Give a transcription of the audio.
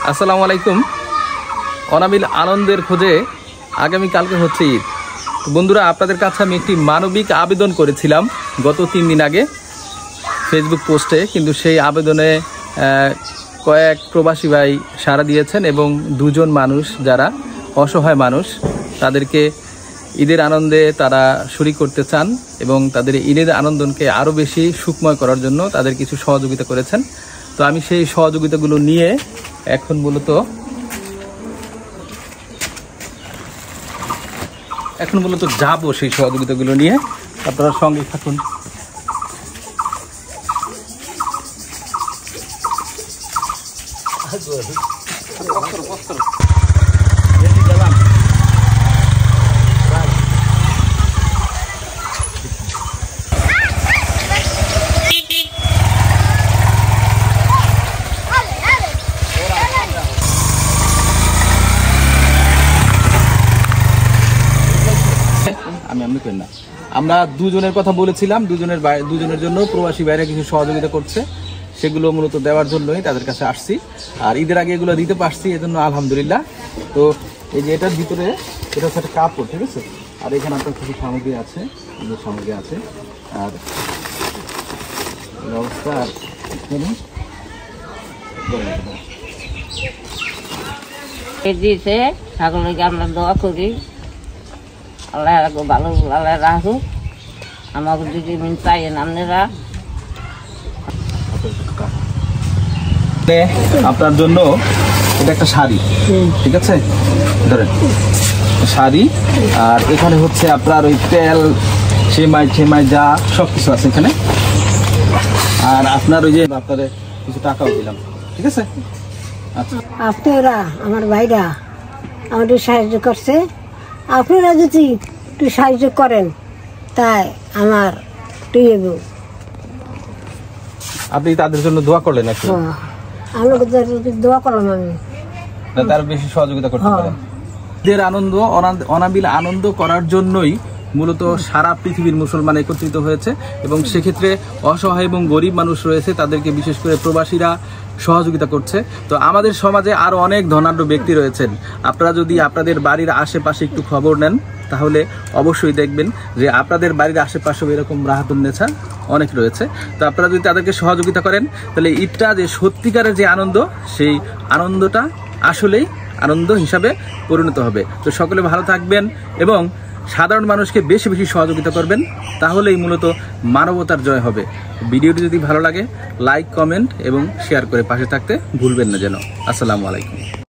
আসসালামু আলাইকুম। অনাবিল আনন্দের খোঁজে আগামীকালকে হচ্ছে ঈদ। বন্ধুরা, আপনাদের কাছে আমি একটি মানবিক আবেদন করেছিলাম গত 3 দিন আগে ফেসবুক পোস্টে, কিন্তু সেই আবেদনে কয়েক প্রবাসী ভাই সাড়া দিয়েছেন এবং 2 জন মানুষ যারা অসহায় মানুষ তাদেরকে ঈদের আনন্দে তারা শরীক করতে চান এবং তাদের ঈদের আনন্দকে আরও বেশি সুখময় করার জন্য তাদের কিছু সহযোগিতা করেছেন। তো আমি সেই সহযোগিতাগুলো নিয়ে এখন মূলত যাবো সেই সহযোগিতাগুলো নিয়ে। আপনারা সঙ্গে থাকুন। আমরা 2 জনের কথা বলেছিলাম, 2 জনের জন্য প্রবাসী বাইরে কিছু সহযোগিতা করছে, সেগুলো মূলত দেওয়ার জন্যই তাদের কাছে আসছি। আর ঈদের আগে এগুলো দিতে পারছি, এজন্য আলহামদুলিল্লাহ। তো এই যে এটার ভিতরে এটা হচ্ছে একটা কাপড়, ঠিক আছে। আর এখানে আপনার কিছু সামগ্রী আছে, আর অবস্থা দিয়েছে সকলকে আমরা দোয়া করি, আল্লাহ ভালো আল্লাহ রাখুক। আমাকে যদি চাইয়েন আপনারা। আপনার জন্য এটা একটা শাড়ি, ঠিক আছে, ধরেন শাড়ি। আর এখানে হচ্ছে আপনার ওই তেল, সেমাই যা সবকিছু আছে এখানে। আর আপনার ওই যে আপনাদের কিছু টাকাও দিলাম, ঠিক আছে। আচ্ছা, আপনারা আমার ভাইরা আমাদের সাহায্য করছে, আপনারা যদি একটু সাহায্য করেন তাই আমার আপনি তাদের জন্য দোয়া করলেন নাকি? আমরা দোয়া করলাম, আমি তার বেশি সহযোগিতা করতে পারেন। ঈদের আনন্দ অনাবিল আনন্দ করার জন্যই মূলত সারা পৃথিবীর মুসলমান একত্রিত হয়েছে এবং সেক্ষেত্রে অসহায় এবং গরিব মানুষ রয়েছে, তাদেরকে বিশেষ করে প্রবাসীরা সহযোগিতা করছে। তো আমাদের সমাজে আরও অনেক ধনাঢ্য ব্যক্তি রয়েছেন। আপনারা যদি আপনাদের বাড়ির আশেপাশে একটু খবর নেন তাহলে অবশ্যই দেখবেন যে আপনাদের বাড়ির আশেপাশেও এরকম রাহাতুন্নেছা অনেক রয়েছে। তো আপনারা যদি তাদেরকে সহযোগিতা করেন তাহলে ঈদটা যে সত্যিকারের যে আনন্দ, সেই আনন্দটা আসলেই আনন্দ হিসাবে পরিণত হবে। তো সকলে ভালো থাকবেন এবং সাধারণ মানুষকে বেশি বেশি সহযোগিতা করবেন, তাহলেই মূলত মানবতার জয় হবে। ভিডিওটি যদি ভালো লাগে লাইক, কমেন্ট এবং শেয়ার করে পাশে থাকতে ভুলবেন না যেন। আসসালামু আলাইকুম।